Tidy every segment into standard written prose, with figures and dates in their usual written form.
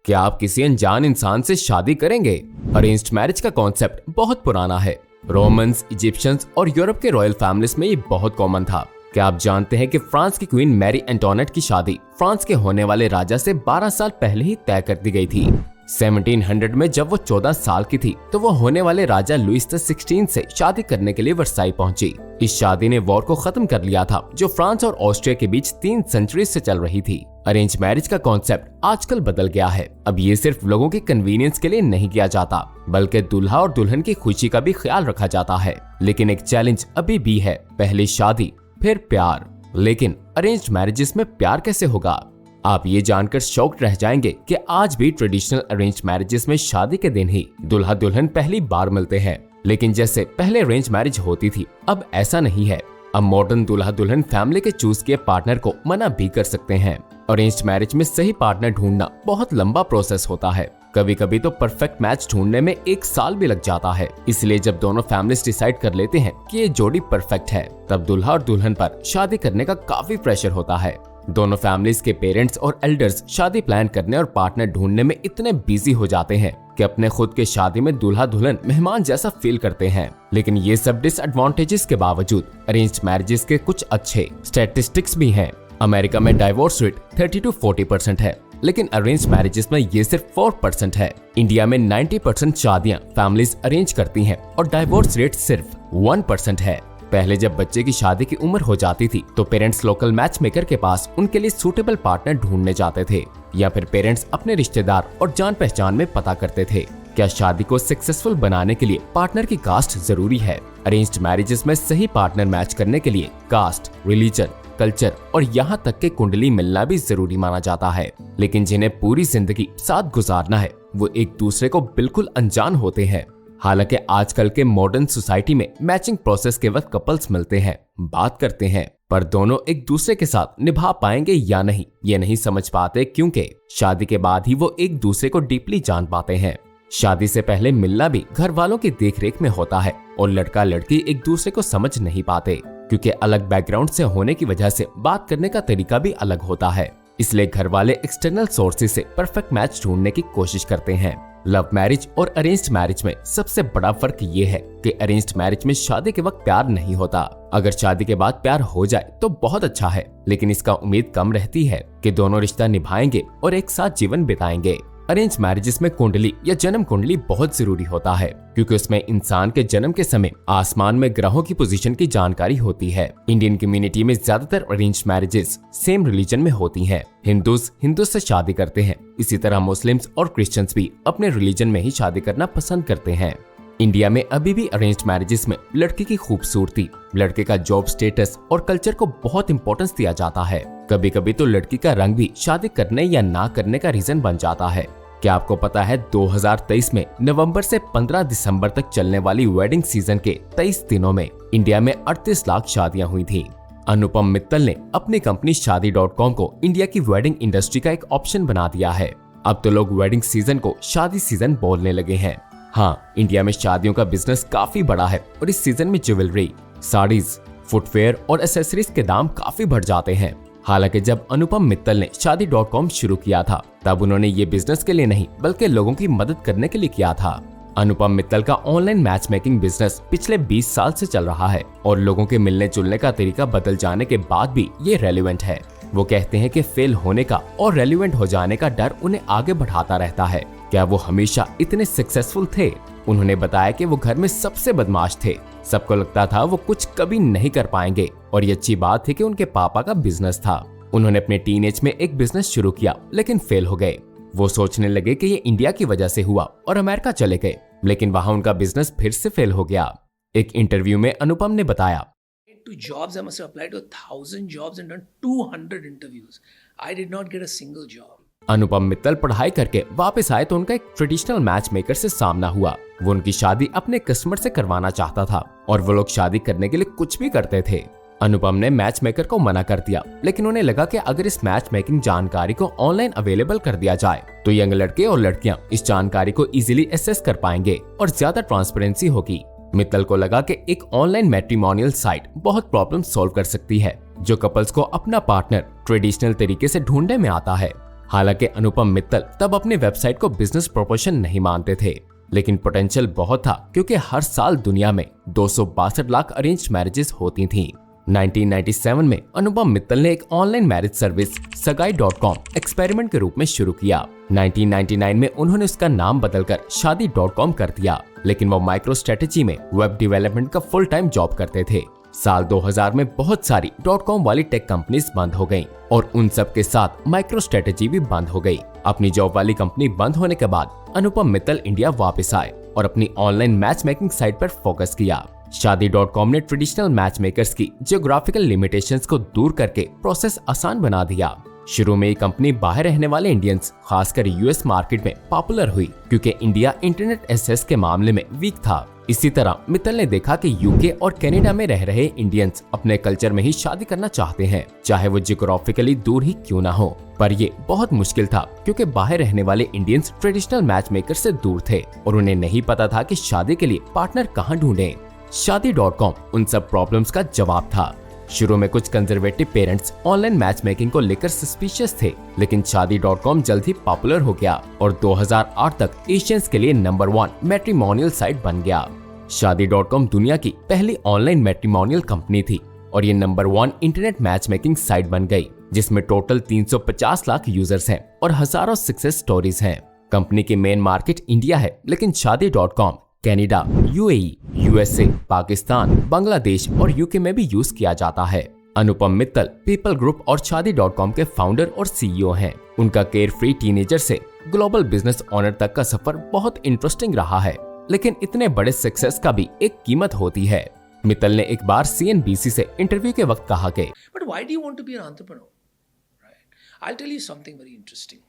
क्या आप किसी अनजान इंसान से शादी करेंगे? अरेंज्ड मैरिज का कॉन्सेप्ट बहुत पुराना है। रोमन्स, इजिप्शियंस और यूरोप के रॉयल फैमिलीज में ये बहुत कॉमन था। क्या आप जानते हैं कि फ्रांस की क्वीन मैरी एंटोनेट की शादी फ्रांस के होने वाले राजा से 12 साल पहले ही तय कर दी गई थी। 1700 में जब वो 14 साल की थी तो वो होने वाले राजा लुइस XVI से शादी करने के लिए वर्साई पहुंची। इस शादी ने वॉर को खत्म कर लिया था जो फ्रांस और ऑस्ट्रिया के बीच 3 सेंचुरी से चल रही थी। अरेंज मैरिज का कॉन्सेप्ट आजकल बदल गया है। अब ये सिर्फ लोगों के कन्वीनियंस के लिए नहीं किया जाता, बल्कि दूल्हा और दुल्हन की खुशी का भी ख्याल रखा जाता है। लेकिन एक चैलेंज अभी भी है, पहले शादी फिर प्यार। लेकिन अरेंज्ड मैरिजेस में प्यार कैसे होगा? आप ये जानकर शॉक्ड रह जाएंगे कि आज भी ट्रेडिशनल अरेंज्ड मैरिजेस में शादी के दिन ही दुल्हा दुल्हन पहली बार मिलते हैं। लेकिन जैसे पहले अरेंज मैरिज होती थी, अब ऐसा नहीं है। अब मॉडर्न दूल्हा दुल्हन फैमिली के चूज किए पार्टनर को मना भी कर सकते हैं। अरेंज्ड मैरिज में सही पार्टनर ढूंढना बहुत लंबा प्रोसेस होता है। कभी कभी तो परफेक्ट मैच ढूंढने में 1 साल भी लग जाता है। इसलिए जब दोनों फैमिलीज डिसाइड कर लेते हैं कि ये जोड़ी परफेक्ट है, तब दुल्हा और दुल्हन पर शादी करने का काफी प्रेशर होता है। दोनों फैमिलीज के पेरेंट्स और एल्डर्स शादी प्लान करने और पार्टनर ढूंढने में इतने बिजी हो जाते हैं कि अपने खुद के शादी में दूल्हा दुल्हन मेहमान जैसा फील करते हैं। लेकिन ये सब डिसएडवांटेजेस के बावजूद अरेंज्ड मैरिजेस के कुछ अच्छे स्टैटिस्टिक्स भी हैं। अमेरिका में डाइवोर्स रेट 30 to 40% है, लेकिन अरेंज्ड मैरिजेस में ये सिर्फ 4% है। इंडिया में 90% शादियां फैमिलीज अरेंज करती हैं और डाइवोर्स रेट सिर्फ 1% है। पहले जब बच्चे की शादी की उम्र हो जाती थी तो पेरेंट्स लोकल मैच मेकर के पास उनके लिए सूटेबल पार्टनर ढूंढने जाते थे, या फिर पेरेंट्स अपने रिश्तेदार और जान पहचान में पता करते थे। क्या शादी को सक्सेसफुल बनाने के लिए पार्टनर की कास्ट जरूरी है? अरेंज्ड मैरिजेस में सही पार्टनर मैच करने के लिए कास्ट, रिलीजन, कल्चर और यहाँ तक के कुंडली मिलना भी जरूरी माना जाता है। लेकिन जिन्हें पूरी जिंदगी साथ गुजारना है वो एक दूसरे को बिल्कुल अनजान होते हैं। हालांकि आजकल के मॉडर्न सोसाइटी में मैचिंग प्रोसेस के वक्त कपल्स मिलते हैं, बात करते हैं, पर दोनों एक दूसरे के साथ निभा पाएंगे या नहीं ये नहीं समझ पाते, क्योंकि शादी के बाद ही वो एक दूसरे को डीपली जान पाते हैं। शादी से पहले मिलना भी घर वालों की देखरेख में होता है और लड़का लड़की एक दूसरे को समझ नहीं पाते, क्योंकि अलग बैकग्राउंड से होने की वजह से बात करने का तरीका भी अलग होता है। इसलिए घर वाले एक्सटर्नल सोर्सेज से परफेक्ट मैच ढूंढने की कोशिश करते हैं। लव मैरिज और अरेंज्ड मैरिज में सबसे बड़ा फर्क ये है कि अरेंज्ड मैरिज में शादी के वक्त प्यार नहीं होता। अगर शादी के बाद प्यार हो जाए तो बहुत अच्छा है, लेकिन इसका उम्मीद कम रहती है कि दोनों रिश्ता निभाएंगे और एक साथ जीवन बिताएंगे। अरेंज मैरिजेस में कुंडली या जन्म कुंडली बहुत जरूरी होता है, क्योंकि उसमें इंसान के जन्म के समय आसमान में ग्रहों की पोजीशन की जानकारी होती है। इंडियन कम्युनिटी में ज्यादातर अरेंज मैरिजेस सेम रिलीजन में होती हैं। हिंदूज हिंदू से शादी करते हैं, इसी तरह मुस्लिम्स और क्रिश्चियंस भी अपने रिलीजन में ही शादी करना पसंद करते हैं। इंडिया में अभी भी अरेंज्ड मैरिजेस में लड़की की खूबसूरती, लड़के का जॉब स्टेटस और कल्चर को बहुत इंपॉर्टेंस दिया जाता है। कभी कभी तो लड़की का रंग भी शादी करने या ना करने का रीजन बन जाता है। क्या आपको पता है 2023 में नवंबर से 15 दिसंबर तक चलने वाली वेडिंग सीजन के 23 दिनों में इंडिया में 38 लाख शादियां हुई थी। अनुपम मित्तल ने अपनी कंपनी शादी.com को इंडिया की वेडिंग इंडस्ट्री का एक ऑप्शन बना दिया है। अब तो लोग वेडिंग सीजन को शादी सीजन बोलने लगे हैं। हाँ, इंडिया में शादियों का बिजनेस काफी बड़ा है और इस सीजन में ज्वेलरी, साड़ीज, फुटवेयर और एसेसरीज के दाम काफी बढ़ जाते हैं। हालांकि जब अनुपम मित्तल ने शादी.com शुरू किया था तब उन्होंने ये बिजनेस के लिए नहीं बल्कि लोगों की मदद करने के लिए किया था। अनुपम मित्तल का ऑनलाइन मैच मेकिंग बिजनेस पिछले 20 साल से चल रहा है और लोगों के मिलने जुलने का तरीका बदल जाने के बाद भी ये रेलेवेंट है। वो कहते हैं कि फेल होने का और रेलेवेंट हो जाने का डर उन्हें आगे बढ़ाता रहता है। क्या वो हमेशा इतने सक्सेसफुल थे? उन्होंने बताया कि वो घर में सबसे बदमाश थे। सबको लगता था वो कुछ कभी नहीं कर पाएंगे और ये अच्छी बात थी कि उनके पापा का बिजनेस था। उन्होंने अपने टीनेज में एक बिजनेस शुरू किया लेकिन फेल हो गए। वो सोचने लगे कि ये इंडिया की वजह से हुआ और अमेरिका चले गए, लेकिन वहां उनका बिजनेस फिर से फेल हो गया। एक इंटरव्यू में अनुपम ने बताया, to jobs, I must have applied to 1,000 jobs and done 200 interviews. I did not get a single job. Anupam Mittal पढ़ाई करके वापस आए तो उनका एक ट्रेडिशनल मैच मेकर से सामना हुआ। वो उनकी शादी अपने कस्टमर से करवाना चाहता था और वो लोग शादी करने के लिए कुछ भी करते थे। अनुपम ने मैच मेकर को मना कर दिया, लेकिन उन्हें लगा कि अगर इस मैच मेकिंग जानकारी को ऑनलाइन अवेलेबल कर दिया जाए तो यंग लड़के और लड़कियां इस जानकारी को इजीली एसेस कर पाएंगे और ज्यादा ट्रांसपेरेंसी होगी। मित्तल को लगा कि एक ऑनलाइन मैट्रिमोनियल साइट बहुत प्रॉब्लम सॉल्व कर सकती है जो कपल्स को अपना पार्टनर ट्रेडिशनल तरीके से ढूंढने में आता है। हालांकि अनुपम मित्तल तब अपनी वेबसाइट को बिजनेस प्रपोजल नहीं मानते थे, लेकिन पोटेंशियल बहुत था क्योंकि हर साल दुनिया में 262 लाख अरेंज्ड मैरिजेस होती थीं। 1997 में अनुपम मित्तल ने एक ऑनलाइन मैरिज सर्विस सगाई.com एक्सपेरिमेंट के रूप में शुरू किया। 1999 में उन्होंने उसका नाम बदलकर शादी.com कर दिया, लेकिन वो माइक्रो स्ट्रेटेजी में वेब डेवलपमेंट का फुल टाइम जॉब करते थे। साल 2000 में बहुत सारी .com वाली टेक कंपनीज बंद हो गईं और उन सब के साथ माइक्रो स्ट्रेटेजी भी बंद हो गई। अपनी जॉब वाली कंपनी बंद होने के बाद अनुपम मित्तल इंडिया वापस आए और अपनी ऑनलाइन मैच मेकिंग साइट पर फोकस किया। शादी.com ने ट्रेडिशनल मैच मेकर्स की जियोग्राफिकल लिमिटेशंस को दूर करके प्रोसेस आसान बना दिया। शुरू में ये कंपनी बाहर रहने वाले इंडियंस, खासकर यूएस मार्केट में पॉपुलर हुई क्योंकि इंडिया इंटरनेट एक्सेस के मामले में वीक था। इसी तरह मित्तल ने देखा कि यूके और कनाडा में रह रहे इंडियंस अपने कल्चर में ही शादी करना चाहते हैं, चाहे वो जियोग्राफिकली दूर ही क्यों ना हो। पर ये बहुत मुश्किल था क्योंकि बाहर रहने वाले इंडियंस ट्रेडिशनल मैच मेकर से दूर थे और उन्हें नहीं पता था कि शादी के लिए पार्टनर कहाँ ढूंढें। शादी.com उन सब प्रॉब्लम्स का जवाब था। शुरू में कुछ conservative parents online match making को लेकर सस्पिशियस थे, लेकिन शादी.com जल्द ही पॉपुलर हो गया और 2008 तक एशियंस के लिए नंबर 1 मैट्रिमोनियल साइट बन गया। शादी.com दुनिया की पहली ऑनलाइन मैट्रिमोनियल कंपनी थी और ये number 1 internet match making site बन गई, जिसमें टोटल 350 लाख यूजर्स हैं और हजारों सक्सेस स्टोरीज हैं। कंपनी की मेन मार्केट इंडिया है, लेकिन शादी.com Canada, UAE, USA, Pakistan, Bangladesh और यूके में भी यूज किया जाता है। अनुपम मित्तल पीपल ग्रुप और शादी.com के फाउंडर और सीईओ हैं। उनका केयर फ्री टीनेजर से ग्लोबल बिजनेस ओनर तक का सफर बहुत इंटरेस्टिंग रहा है, लेकिन इतने बड़े सक्सेस का भी एक कीमत होती है। मित्तल ने एक बार CNBC से इंटरव्यू के वक्त कहा कि But why do you want to be an entrepreneur? Right? I'll tell you something very interesting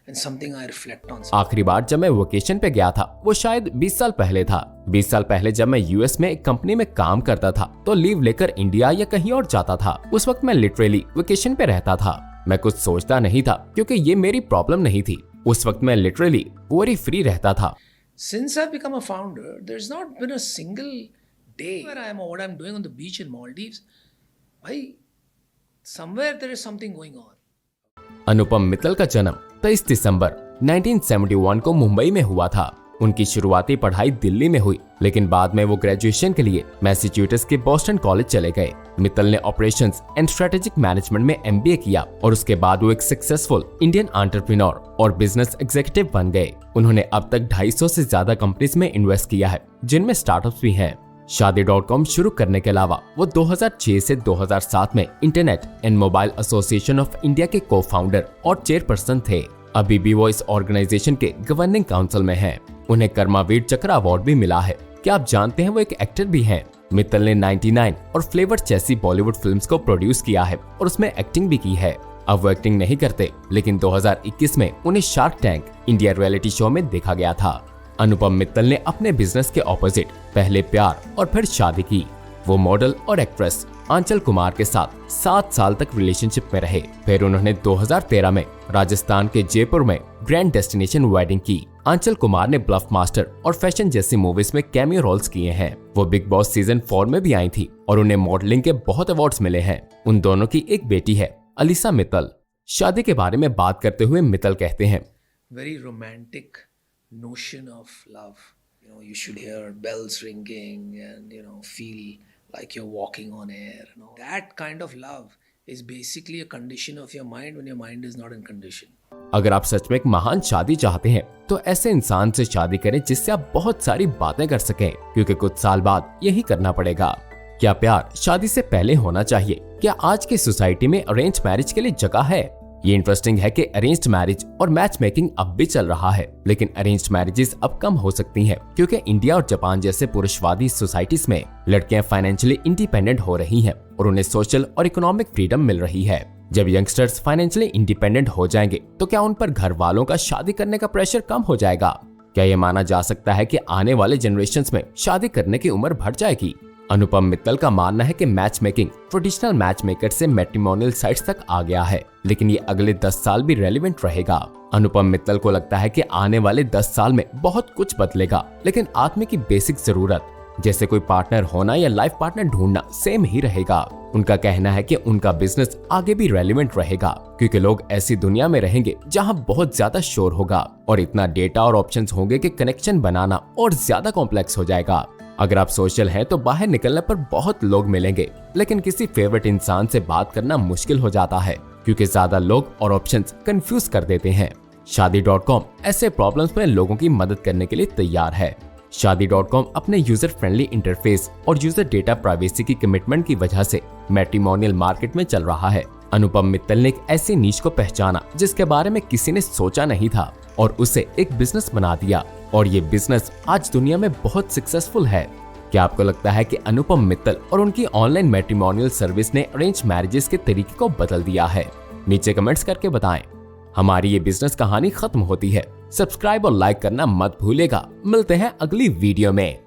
and something I reflect on. आखिरी बार जब मैं वेकेशन पे गया था वो शायद 20 साल पहले था। 20 साल पहले जब मैं यूएस में एक कंपनी में काम करता था तो लीव लेकर इंडिया या कहीं और जाता था। उस वक्त मैं लिटरली वेकेशन पे रहता था। मैं कुछ सोचता नहीं था क्योंकि ये मेरी प्रॉब्लम नहीं थी। उस वक्त मैं लिटरली वरी फ्री रहता था। Since I've become a founder, there's not been a single day where I am or what I'm doing on the beach in Maldives. Bhai, somewhere there is something going on. Anupam Mittal का जन्म 23 दिसंबर 1971 को मुंबई में हुआ था। उनकी शुरुआती पढ़ाई दिल्ली में हुई, लेकिन बाद में वो ग्रेजुएशन के लिए मैसाचुसेट्स के बोस्टन कॉलेज चले गए। मित्तल ने ऑपरेशंस एंड स्ट्रेटेजिक मैनेजमेंट में MBA किया और उसके बाद वो एक सक्सेसफुल इंडियन एंटरप्रेन्योर और बिजनेस एग्जीक्यूटिव बन गए। उन्होंने अब तक 250 से ज्यादा कंपनीज में इन्वेस्ट किया है, जिनमें स्टार्टअप्स भी हैं। शादी.com शुरू करने के अलावा वो 2006 से 2007 में internet and mobile association of India के को-फाउंडर और चेयरपर्सन थे। अभी भी वो इस ऑर्गेनाइजेशन के गवर्निंग काउंसिल में हैं। उन्हें कर्मावीर चक्र अवार्ड भी मिला है। क्या आप जानते हैं वो एक एक्टर भी हैं? मित्तल ने 99 और फ्लेवर जैसी बॉलीवुड फिल्म्स को प्रोड्यूस किया है और उसमें एक्टिंग भी की है। अब वो एक्टिंग नहीं करते, लेकिन 2021 में उन्हें shark tank India reality show में देखा गया था। अनुपम मित्तल ने अपने बिजनेस के ऑपोजिट पहले प्यार और फिर शादी की। वो मॉडल और एक्ट्रेस आंचल कुमार के साथ 7 साल तक रिलेशनशिप में रहे। फिर उन्होंने 2013 में राजस्थान के जयपुर में ग्रैंड डेस्टिनेशन वेडिंग की। आंचल कुमार ने ब्लफ मास्टर और फैशन जैसी मूवीज में कैमियो रोल्स किए हैं। वो बिग बॉस सीजन 4 में भी आई थी और उन्हें मॉडलिंग के बहुत अवार्ड्स मिले हैं। उन दोनों की एक बेटी है, अलीसा मित्तल। शादी के बारे में बात करते हुए मित्तल कहते हैं, Very romantic notion of love. You should hear bells ringing and feel like you're walking on air. That kind of love is basically a condition of your mind when your mind is not in condition. अगर आप सच में एक महान शादी चाहते हैं तो ऐसे इंसान से शादी करें जिससे आप बहुत सारी बातें कर सकें, क्योंकि कुछ साल बाद यही करना पड़ेगा। क्या प्यार शादी से पहले होना चाहिए? क्या आज की सोसाइटी में अरेंज मैरिज के लिए जगह है? ये इंटरेस्टिंग है कि अरेंज्ड मैरिज और मैच मेकिंग अब भी चल रहा है, लेकिन अरेंज्ड मैरिजेस अब कम हो सकती हैं क्योंकि इंडिया और जापान जैसे पुरुषवादी सोसाइटीज में लड़कियां फाइनेंशियली इंडिपेंडेंट हो रही हैं और उन्हें सोशल और इकोनॉमिक फ्रीडम मिल रही है। जब यंगस्टर्स फाइनेंशियली इंडिपेंडेंट हो जाएंगे तो क्या उन पर घर वालों का शादी करने का प्रेशर कम हो जाएगा? क्या ये माना जा सकता है कि आने वाले जनरेशंस में शादी करने की उम्र बढ़ जाएगी? अनुपम मित्तल का मानना है कि match making traditional match maker से मैट्रिमोनियल साइट्स तक आ गया है, लेकिन ये अगले 10 साल भी रेलेवेंट रहेगा। अनुपम मित्तल को लगता है कि आने वाले 10 साल में बहुत कुछ बदलेगा, लेकिन आदमी की बेसिक जरूरत जैसे कोई पार्टनर होना या लाइफ पार्टनर ढूंढना सेम ही रहेगा। उनका कहना है कि उनका बिजनेस आगे भी रेलिवेंट रहेगा क्योंकि लोग ऐसी दुनिया में रहेंगे जहां बहुत ज्यादा शोर होगा और इतना डेटा और ऑप्शंस होंगे कि कनेक्शन बनाना और ज्यादा कॉम्प्लेक्स हो जाएगा। अगर आप सोशल हैं तो बाहर निकलने पर बहुत लोग मिलेंगे, लेकिन किसी फेवरेट इंसान से बात करना मुश्किल हो जाता है क्योंकि ज्यादा लोग और ऑप्शंस कंफ्यूज कर देते हैं। शादी.com ऐसे प्रॉब्लम्स में लोगों की मदद करने के लिए तैयार है। शादी.com अपने यूजर फ्रेंडली इंटरफेस और यूजर डेटा प्राइवेसी की कमिटमेंट की वजह से मैट्रिमोनियल मार्केट में चल रहा है। अनुपम मित्तल ने एक ऐसी नीश को पहचाना जिसके बारे में किसी ने सोचा नहीं था और उसे एक बिजनेस बना दिया, और ये बिजनेस आज दुनिया में बहुत सक्सेसफुल है। क्या आपको लगता है कि अनुपम मित्तल और उनकी ऑनलाइन मैट्रिमोनियल सर्विस ने अरेंज मैरिजेस के तरीके को बदल दिया है? नीचे कमेंट्स करके बताएं। हमारी ये बिजनेस कहानी खत्म होती है। सब्सक्राइब और लाइक करना मत भूलेगा। मिलते हैं अगली वीडियो में।